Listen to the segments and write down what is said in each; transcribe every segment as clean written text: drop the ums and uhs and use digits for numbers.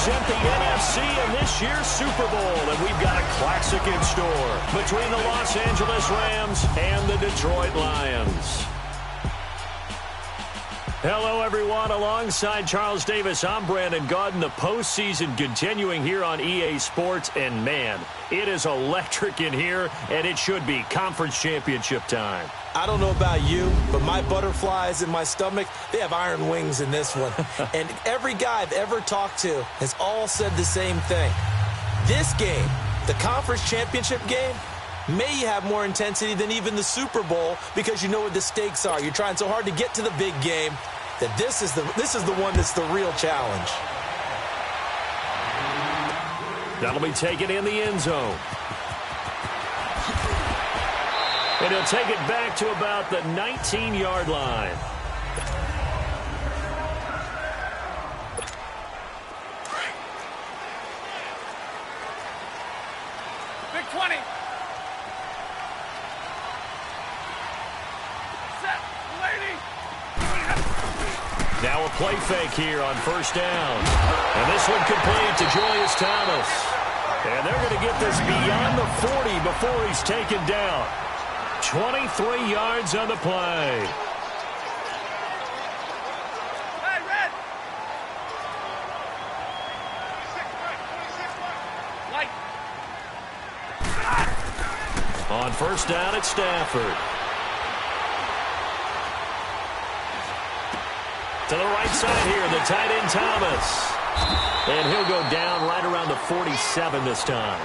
represent the NFC in this year's Super Bowl, and we've got a classic in store between the Los Angeles Rams and the Detroit Lions. Hello, everyone. Alongside Charles Davis, I'm Brandon Gaudin. The postseason continuing here on EA Sports, and man, it is electric in here, and it should be conference championship time. I don't know about you, but my butterflies in my stomach, they have iron wings in this one. And every guy I've ever talked to has all said the same thing. This game, the conference championship game, may have more intensity than even the Super Bowl because you know what the stakes are. You're trying so hard to get to the big game that this is the one that's the real challenge. That'll be taken in the end zone. And he'll take it back to about the 19-yard line. Big 20. Set, lady. Now a play fake here on first down. And this one complete to Julius Thomas. And they're going to get this beyond the 40 before he's taken down. 23 yards on the play. Hey, red. Light. On first down, it's Stafford. To the right side here, the tight end Thomas. And he'll go down right around the 47 this time.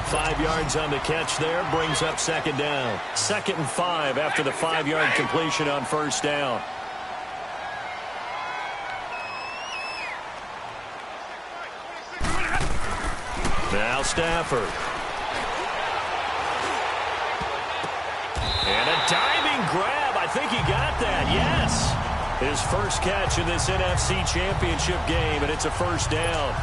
5 yards on the catch there, brings up second down. 2nd and 5 after the 5-yard completion on first down. Now Stafford. And a diving grab. I think he got that, yes. His first catch in this NFC Championship game, and it's a first down.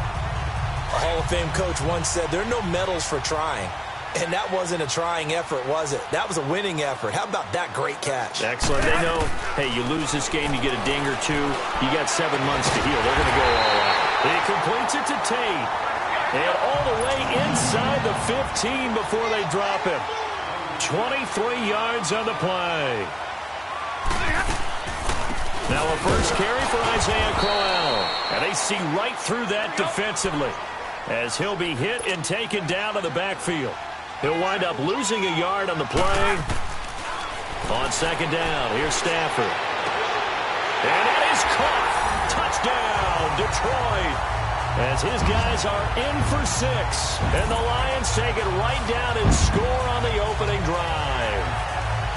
A Hall of Fame coach once said, there are no medals for trying. And that wasn't a trying effort, was it? That was a winning effort. How about that great catch? Excellent. They know, hey, you lose this game, you get a ding or two. You got 7 months to heal. They're going to go all out. He completes it to Tate. And all the way inside the 15 before they drop him. 23 yards on the play. Now a first carry for Isaiah Crowell. And they see right through that defensively as he'll be hit and taken down to the backfield. He'll wind up losing a yard on the play. On second down, here's Stafford. And it is caught. Touchdown, Detroit. As his guys are in for 6. And the Lions take it right down and score on the opening drive.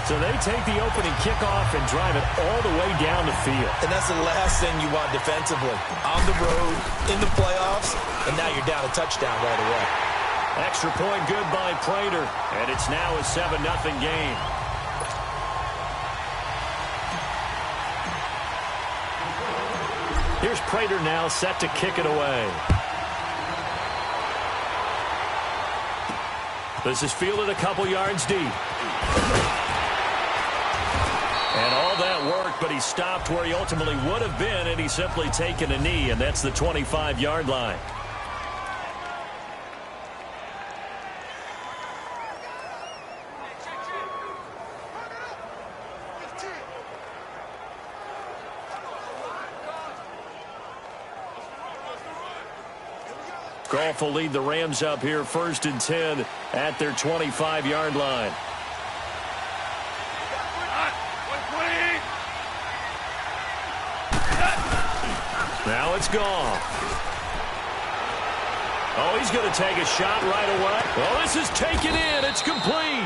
So they take the opening kickoff and drive it all the way down the field. And that's the last thing you want defensively. On the road, in the playoffs, and now you're down a touchdown right away. Extra point good by Prater, and it's now a 7-0 game. Here's Prater now set to kick it away. This is fielded a couple yards deep. And all that work, but he stopped where he ultimately would have been, and he's simply taken a knee, and that's the 25-yard line. Goff will lead the Rams up here 1st and 10 at their 25-yard line. Now it's gone. Oh, he's going to take a shot right away. Oh, this is taken in. It's complete.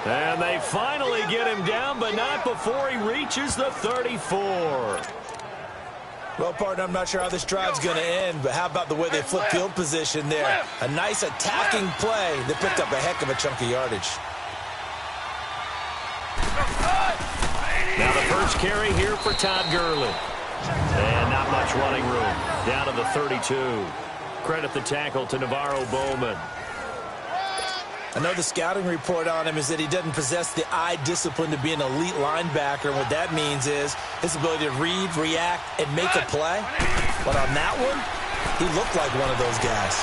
And they finally get him down, but not before he reaches the 34. Well, partner, I'm not sure how this drive's going to end, but how about the way they flip field position there? A nice attacking play that picked up a heck of a chunk of yardage. Now the first carry here for Todd Gurley. And not much running room. Down to the 32. Credit the tackle to Navarro Bowman. I know the scouting report on him is that he doesn't possess the eye discipline to be an elite linebacker. And what that means is his ability to read, react, and make a play. But on that one, He looked like one of those guys.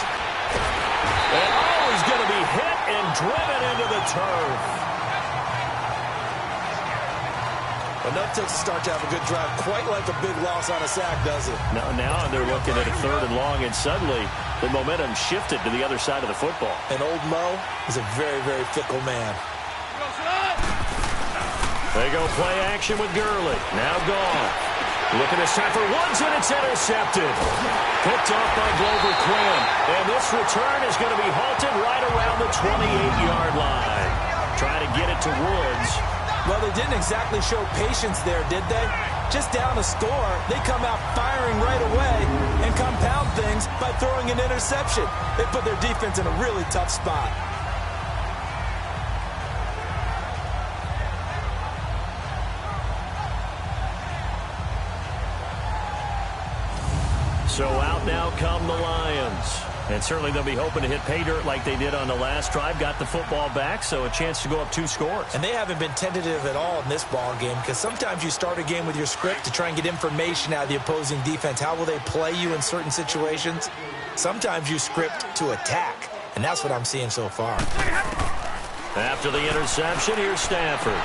And he's going to be hit and driven into the turf. Enough takes to start to have a good drive. Quite like a big loss on a sack, does it? Now they're looking at a 3rd and long, and suddenly the momentum shifted to the other side of the football. And old Mo is a very, very fickle man. They go play action with Gurley. Now gone. Looking this time for Woods, and it's intercepted. Picked off by Glover Quinn. And this return is going to be halted right around the 28-yard line. Trying to get it to Woods. Well, they didn't exactly show patience there, did they? Just down a score, they come out firing right away and compound things by throwing an interception. They put their defense in a really tough spot. So out now come the Lions. And certainly they'll be hoping to hit pay dirt like they did on the last drive. Got the football back, so a chance to go up 2 scores. And they haven't been tentative at all in this ball game, because sometimes you start a game with your script to try and get information out of the opposing defense. How will they play you in certain situations? Sometimes you script to attack, and that's what I'm seeing so far. After the interception, here's Stafford.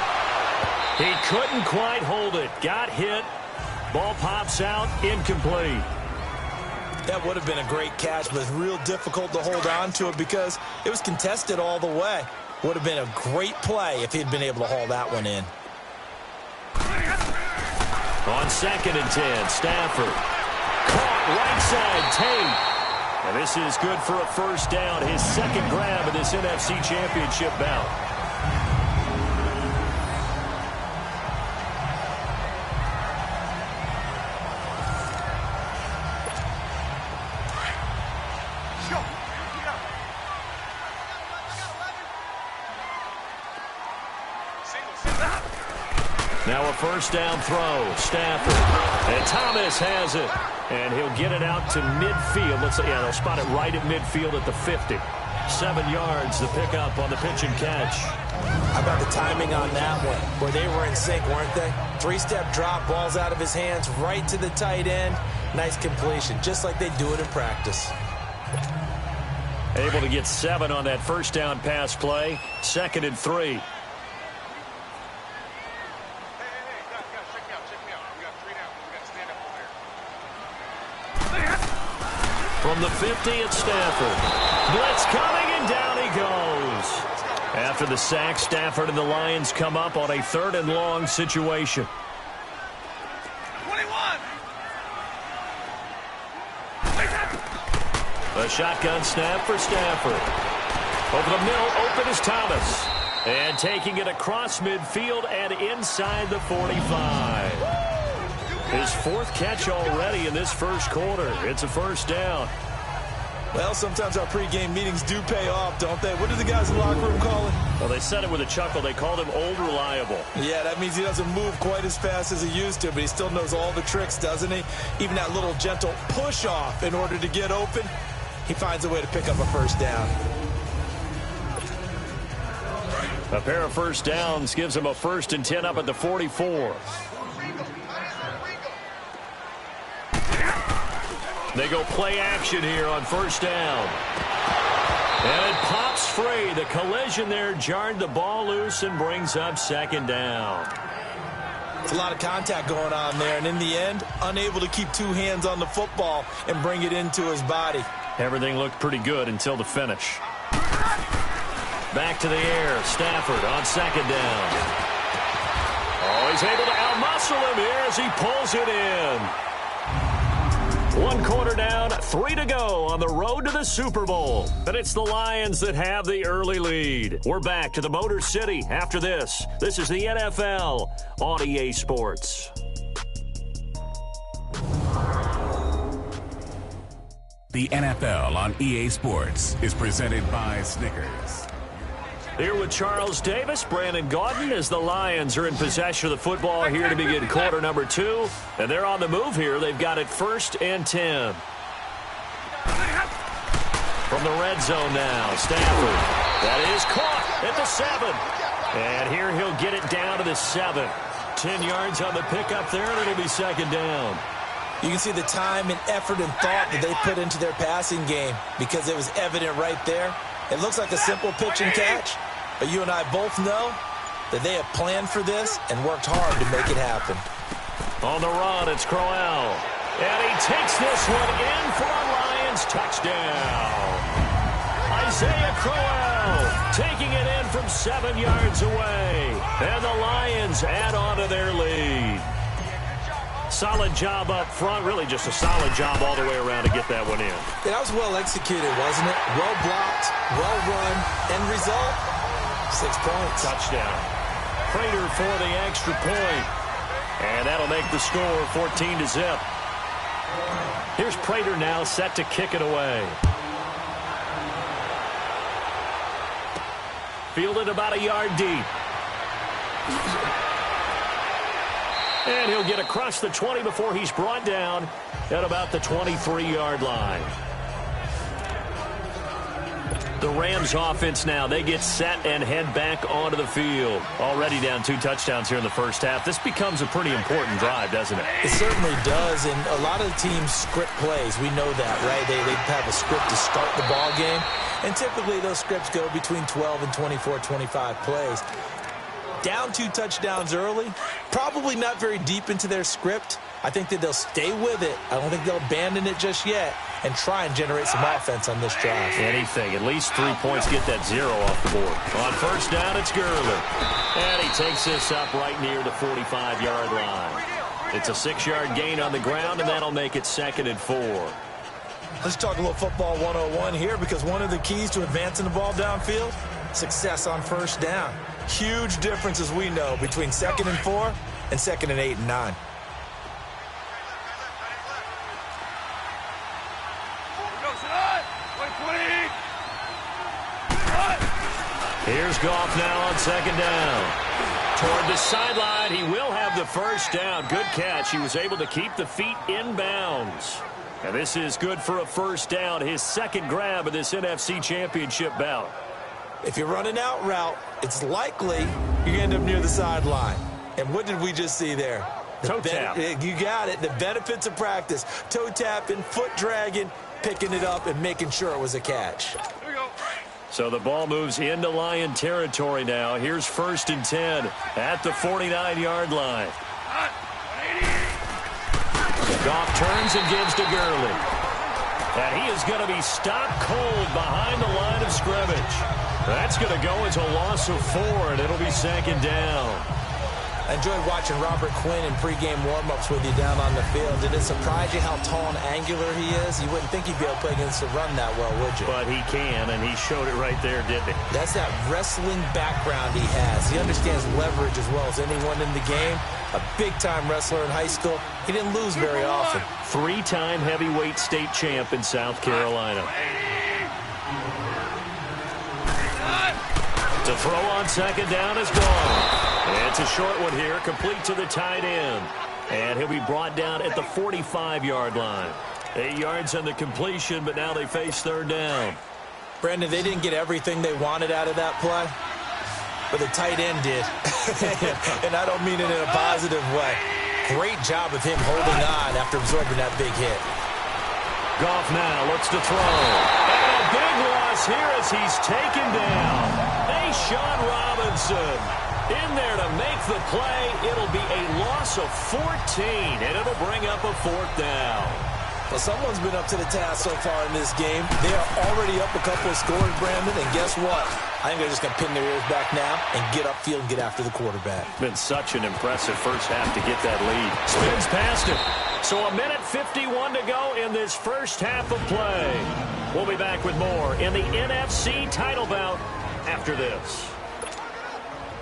He couldn't quite hold it. Got hit. Ball pops out. Incomplete. That would have been a great catch, but it's real difficult to hold on to it because it was contested all the way. Would have been a great play if he'd been able to haul that one in. On 2nd and 10, Stafford. Caught right side, Tate. And this is good for a 1st down. His 2nd grab of this NFC Championship bout. Now a 1st down throw. Stafford. And Thomas has it. And he'll get it out to midfield. They'll spot it right at midfield at the 50. 7 yards, the pickup on the pitch and catch. How about the timing on that one? Where they were in sync, weren't they? 3-step drop, balls out of his hands, right to the tight end. Nice completion, just like they do it in practice. Able to get 7 on that 1st down pass play. 2nd and 3. From the 50, it's Stafford. Blitz coming, and down he goes. After the sack, Stafford and the Lions come up on a 3rd and long situation. 21. A shotgun snap for Stafford. Over the middle, open is Thomas. And taking it across midfield and inside the 45. His 4th catch already in this 1st quarter. It's a 1st down. Well, sometimes our pregame meetings do pay off, don't they? What do the guys in the locker room call it? Well, they said it with a chuckle. They called him old reliable. Yeah, that means he doesn't move quite as fast as he used to, but he still knows all the tricks, doesn't he? Even that little gentle push-off in order to get open, he finds a way to pick up a 1st down. A pair of 1st downs gives him a 1st and 10 up at the 44. They go play action here on 1st down. And it pops free. The collision there jarred the ball loose and brings up 2nd down. It's a lot of contact going on there, and in the end, unable to keep 2 hands on the football and bring it into his body. Everything looked pretty good until the finish. Back to the air. Stafford on 2nd down. Oh, he's able to outmuscle him here as he pulls it in. 1 quarter down, 3 to go on the road to the Super Bowl. And it's the Lions that have the early lead. We're back to the Motor City after this. This is the NFL on EA Sports. The NFL on EA Sports is presented by Snickers. Here with Charles Davis, Brandon Gaudin, as the Lions are in possession of the football here to begin quarter number 2. And they're on the move here. They've got it 1st and 10. From the red zone now, Stafford. That is caught at the 7. And here he'll get it down to the 7. 10 yards on the pickup there, and it'll be 2nd down. You can see the time and effort and thought that they put into their passing game because it was evident right there. It looks like a simple pitch and catch, but you and I both know that they have planned for this and worked hard to make it happen. On the run, it's Crowell. And he takes this one in for a Lions touchdown. Isaiah Crowell taking it in from 7 yards away. And the Lions add on to their lead. Solid job up front. Really just a solid job all the way around to get that one in. Yeah, that was well executed, wasn't it? Well blocked, well run. End result, 6 points. Touchdown. Prater for the extra point. And that'll make the score 14-0. Here's Prater now set to kick it away. Fielded about a yard deep. And he'll get across the 20 before he's brought down at about the 23-yard line. The Rams offense now, they get set and head back onto the field. Already down 2 touchdowns here in the first half. This becomes a pretty important drive, doesn't it? It certainly does, and a lot of the teams script plays. We know that, right? They have a script to start the ball game, and typically those scripts go between 12 and 24, 25 plays. Down 2 touchdowns early, probably not very deep into their script. I think that they'll stay with it. I don't think they'll abandon it just yet and try and generate some offense on this drive. Anything. At least 3 points. Get that 0 off the board. On first down, it's Gurley. And he takes this up right near the 45-yard line. It's a 6-yard gain on the ground, and that'll make it 2nd and 4. Let's talk a little football 101 here, because one of the keys to advancing the ball downfield, success on first down. Huge difference, as we know, between 2nd and 4 and 2nd and 8 and 9. Here's Goff now on 2nd down. Toward the sideline, he will have the first down. Good catch. He was able to keep the feet in bounds. And this is good for a first down, his 2nd grab of this NFC Championship bout. If you're running out route, it's likely you end up near the sideline. And what did we just see there? Toe tap. You got it. The benefits of practice. Toe tapping, foot dragging, picking it up, and making sure it was a catch. So the ball moves into Lion territory now. Here's 1st and 10 at the 49-yard line. Goff turns and gives to Gurley. And he is going to be stopped cold behind the line of scrimmage. That's going to go as a loss of 4, and it'll be 2nd down. I enjoyed watching Robert Quinn in pregame warm-ups with you down on the field. Did it surprise you how tall and angular he is? You wouldn't think he'd be able to play against the run that well, would you? But he can, and he showed it right there, didn't he? That's that wrestling background he has. He understands leverage as well as anyone in the game. A big-time wrestler in high school. He didn't lose very often. 3-time heavyweight state champ in South Carolina. To throw on 2nd down is gone. It's a short one here, complete to the tight end. And he'll be brought down at the 45-yard line. 8 yards on the completion, but now they face 3rd down. Brandon, they didn't get everything they wanted out of that play, but the tight end did. And I don't mean it in a positive way. Great job of him holding on after absorbing that big hit. Goff now looks to throw. And a big loss here as he's taken down. Sean Robinson in there to make the play. It'll be a loss of 14, and it'll bring up a 4th down. Well, someone's been up to the task so far in this game. They are already up a couple of scores, Brandon, and guess what? I think they're just going to pin their ears back now and get upfield and get after the quarterback. Been such an impressive first half to get that lead. Spins past it. So a minute 51 to go in this first half of play. We'll be back with more in the NFC title bout after this.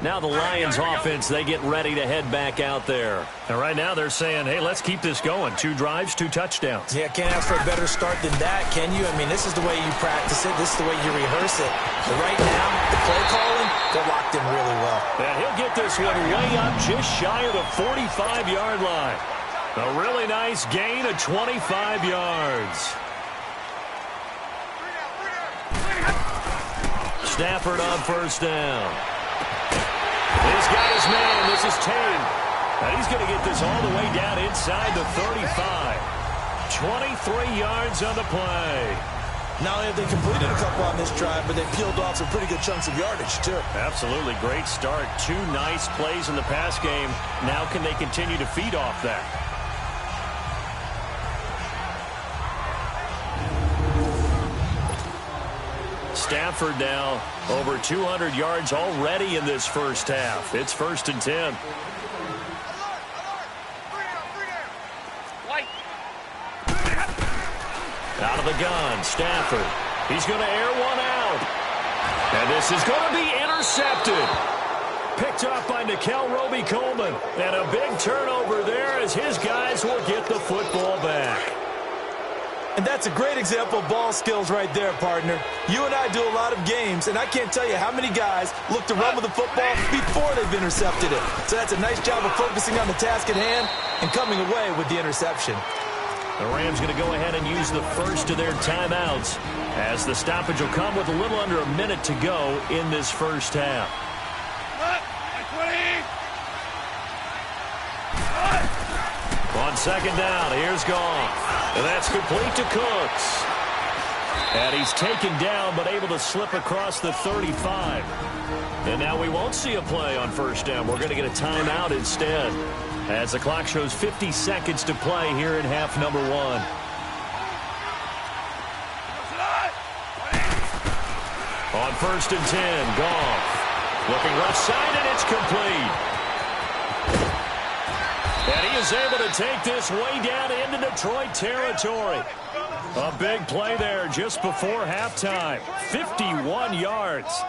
Now the Lions offense, they get ready to head back out there. And right now they're saying, hey, let's keep this going. 2 drives, 2 touchdowns. Yeah, can't ask for a better start than that, can you? I mean, this is the way you practice it. This is the way you rehearse it. But right now, the play calling, they're locked in really well. And he'll get this one way up just shy of the 45-yard line. A really nice gain of 25 yards. Stafford on first down. He's got his man. This is Tate. And he's going to get this all the way down inside the 35. 23 yards on the play. Not only have they completed a couple on this drive, but they peeled off some pretty good chunks of yardage, too. Absolutely. Great start. 2 nice plays in the pass game. Now can they continue to feed off that? Stafford now over 200 yards already in this first half. It's 1st and 10. Out of the gun, Stafford. He's going to air one out. And this is going to be intercepted. Picked up by Nickel Roby-Coleman. And a big turnover there as his guys will get the football back. And that's a great example of ball skills right there, partner. You and I do a lot of games, and I can't tell you how many guys look to run with the football before they've intercepted it. So that's a nice job of focusing on the task at hand and coming away with the interception. The Rams going to go ahead and use the first of their timeouts as the stoppage will come with a little under a minute to go in this first half. On second down, here's Goff. And that's complete to Cooks. And he's taken down but able to slip across the 35. And now we won't see a play on first down. We're going to get a timeout instead, as the clock shows 50 seconds to play here in half number 1. On 1st and 10, Goff looking left side, and it's complete. And he is able to take this way down into Detroit territory. A big play there just before halftime. 51 yards.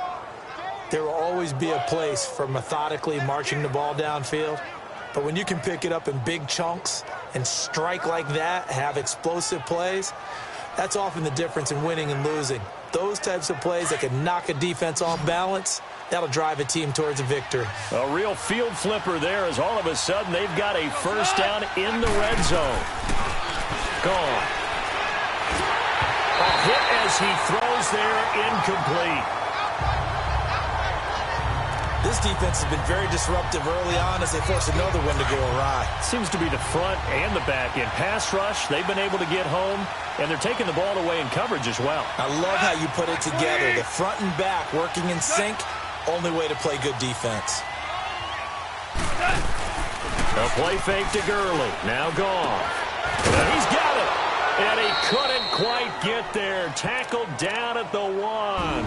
There will always be a place for methodically marching the ball downfield. But when you can pick it up in big chunks and strike like that, have explosive plays, that's often the difference in winning and losing. Those types of plays that can knock a defense off balance, that'll drive a team towards a victory. A real field flipper there as all of a sudden they've got a first down in the red zone. Gone. A hit as he throws there, incomplete. This defense has been very disruptive early on as they force another one to go awry. Seems to be the front and the back end. Pass rush, they've been able to get home, and they're taking the ball away in coverage as well. I love how you put it together. The front and back working in sync, only way to play good defense. A play fake to Gurley. Now gone. And he's got it. And he couldn't quite get there. Tackled down at the 1.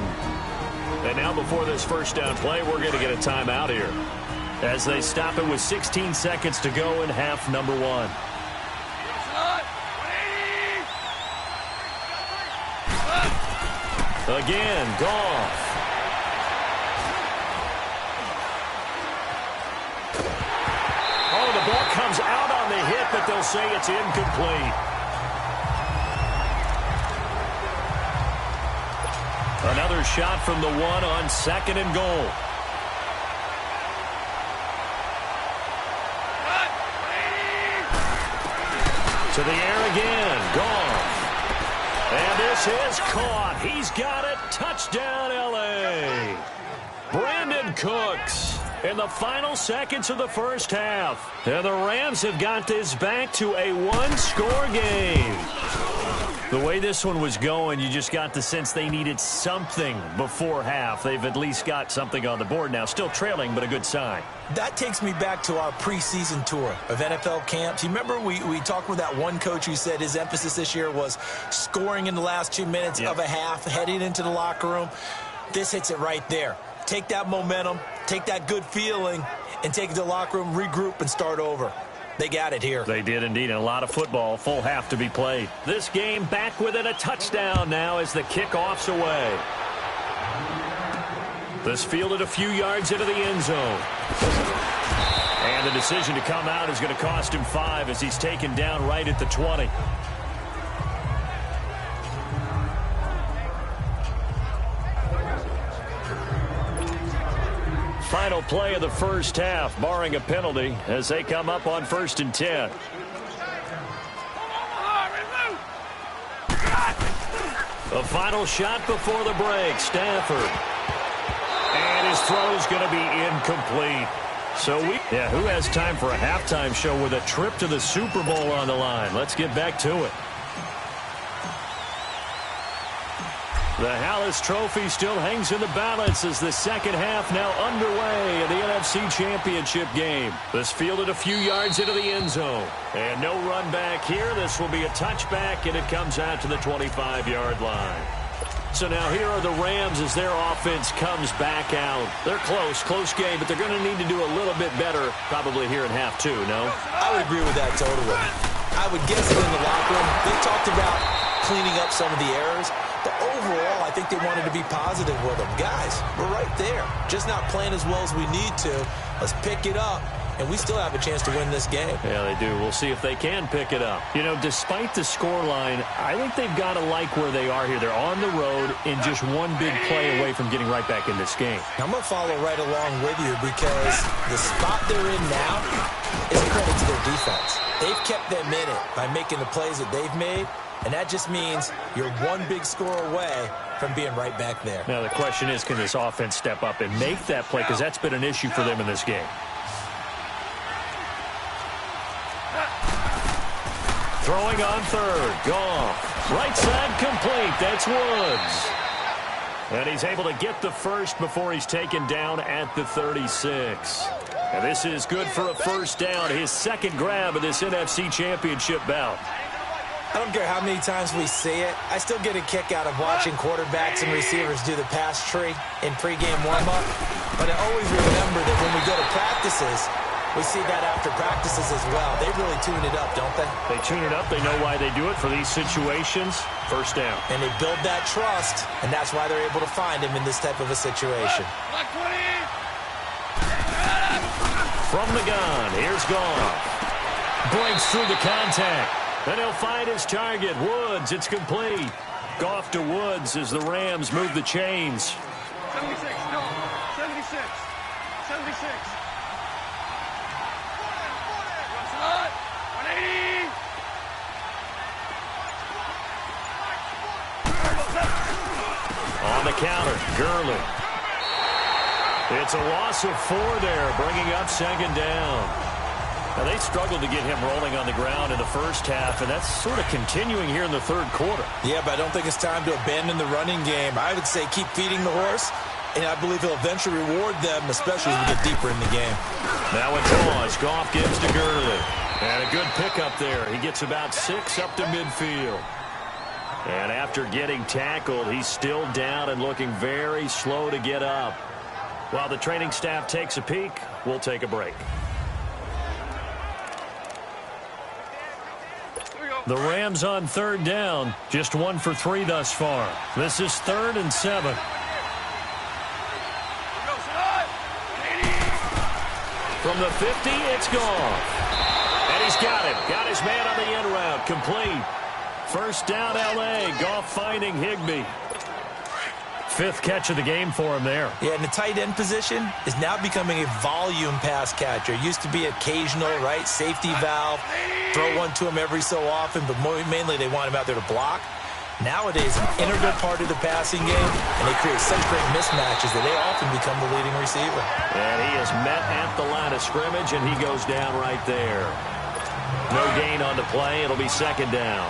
And now before this first down play, we're going to get a timeout here as they stop it with 16 seconds to go in half number 1. Again, Goff. Oh, the ball comes out on the hit, but they'll say it's incomplete. Another shot from the 1 on 2nd and goal. To the air again. Goff. And this is caught. He's got it. Touchdown, L.A. Brandon Cooks in the final seconds of the first half. And the Rams have got this back to a 1-score game. The way this one was going, you just got the sense they needed something before half. They've at least got something on the board now. Still trailing, but a good sign. That takes me back to our preseason tour of NFL camps. You remember we talked with that one coach who said his emphasis this year was scoring in the last 2 minutes of a half, heading into the locker room. This hits it right there. Take that momentum, take that good feeling, and take it to the locker room, regroup, and start over. They got it here. They did indeed, and a lot of football, full half to be played. This game back within a touchdown now as the kickoff's away. This fielded a few yards into the end zone. And the decision to come out is going to cost him 5 as he's taken down right at the 20. Final play of the first half, barring a penalty, as they come up on 1st and 10. The final shot before the break, Stafford. And his throw is going to be incomplete. So who has time for a halftime show with a trip to the Super Bowl on the line? Let's get back to it. The Hallis Trophy still hangs in the balance as the second half now underway in the NFC Championship game. This fielded a few yards into the end zone. And no run back here. This will be a touchback, and it comes out to the 25-yard line. So now here are the Rams as their offense comes back out. They're close game, but they're going to need to do a little bit better probably here in half two, no? I would agree with that totally. I would guess that in the locker room, they talked about cleaning up some of the errors, but overall, I think they wanted to be positive with them. Guys, we're right there. Just not playing as well as we need to. Let's pick it up. And we still have a chance to win this game. Yeah, they do. We'll see if they can pick it up. You know, despite the scoreline, I think they've got to like where they are here. They're on the road and just one big play away from getting right back in this game. I'm going to follow right along with you because the spot they're in now is a credit to their defense. They've kept them in it by making the plays that they've made, and that just means you're one big score away from being right back there. Now, the question is, can this offense step up and make that play? Because that's been an issue for them in this game. Throwing on third. Goff. Right side complete. That's Woods. And he's able to get the first before he's taken down at the 36. And this is good for a first down. His second grab of this NFC Championship bout. I don't care how many times we see it. I still get a kick out of watching quarterbacks and receivers do the pass tree in pregame warm-up. But I always remember that when we go to practices, we see that after practices as well. They really tune it up, don't they? They tune it up. They know why they do it for these situations. First down. And they build that trust, and that's why they're able to find him in this type of a situation. From the gun, here's Goff. Breaks through the contact. And he'll find his target. Woods, it's complete. Goff to Woods as the Rams move the chains. 76, no. 76. 76. 180. On the counter, Gurley. It's a loss of 4 there, bringing up second down. Now, they struggled to get him rolling on the ground in the first half, and that's sort of continuing here in the third quarter. Yeah, but I don't think it's time to abandon the running game. I would say keep feeding the horse, and I believe he'll eventually reward them, especially as we get deeper in the game. Now a toss. Goff gives to Gurley. And a good pickup there. He gets about 6 up to midfield. And after getting tackled, he's still down and looking very slow to get up. While the training staff takes a peek, we'll take a break. The Rams on third down, just 1 for 3 thus far. This is 3rd and 7. From the 50, it's Goff. And he's got it. Got his man on the end route. Complete. First down, L.A. Goff finding Higbee. 5th catch of the game for him there. Yeah, and the tight end position is now becoming a volume pass catcher. Used to be occasional, right? Safety valve. Throw one to him every so often, but mainly they want him out there to block. Nowadays, an integral part of the passing game, and they create such great mismatches that they often become the leading receiver. And he is met at the line of scrimmage, and he goes down right there. No gain on the play. It'll be second down.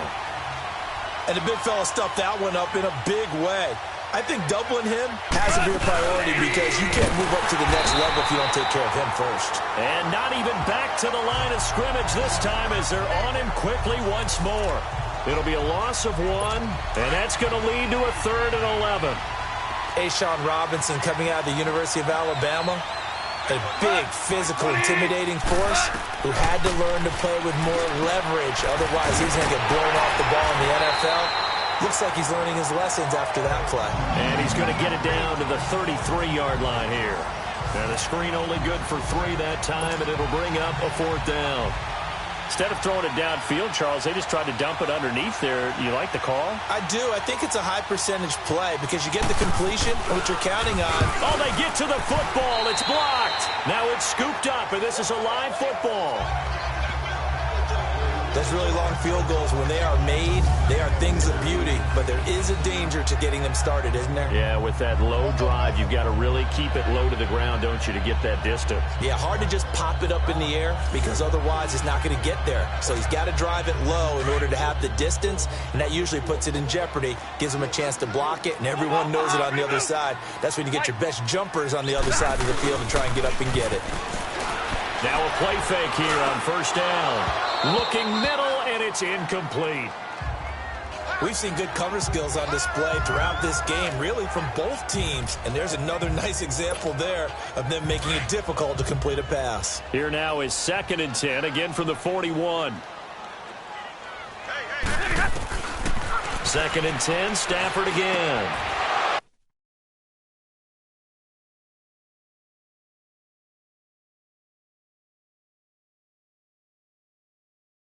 And the big fella stuffed that one up in a big way. I think doubling him has to be a priority because you can't move up to the next level if you don't take care of him first. And not even back to the line of scrimmage this time as they're on him quickly once more. It'll be a loss of 1, and that's going to lead to a 3rd and 11. A'Shawn Robinson coming out of the University of Alabama. A big, physical, intimidating force who had to learn to play with more leverage. Otherwise, he's going to get blown off the ball in the NFL. Looks like he's learning his lessons after that play. And he's going to get it down to the 33-yard line here. Now the screen only good for 3 that time, and it'll bring up a 4th down. Instead of throwing it downfield, Charles, they just tried to dump it underneath there. You like the call? I do. I think it's a high-percentage play because you get the completion, which you're counting on. Oh, they get to the football. It's blocked. Now it's scooped up, and this is a live football. Those really long field goals, when they are made, they are things of beauty. But there is a danger to getting them started, isn't there? Yeah, with that low drive, you've got to really keep it low to the ground, don't you, to get that distance. Yeah, hard to just pop it up in the air because otherwise it's not going to get there. So he's got to drive it low in order to have the distance, and that usually puts it in jeopardy, gives him a chance to block it, and everyone knows it on the other side. That's when you get your best jumpers on the other side of the field and try and get up and get it. Now a play fake here on first down. Looking middle, and it's incomplete. We've seen good cover skills on display throughout this game, really from both teams. And there's another nice example there of them making it difficult to complete a pass. Here now is 2nd and 10, again from the 41. 2nd and 10, Stafford again.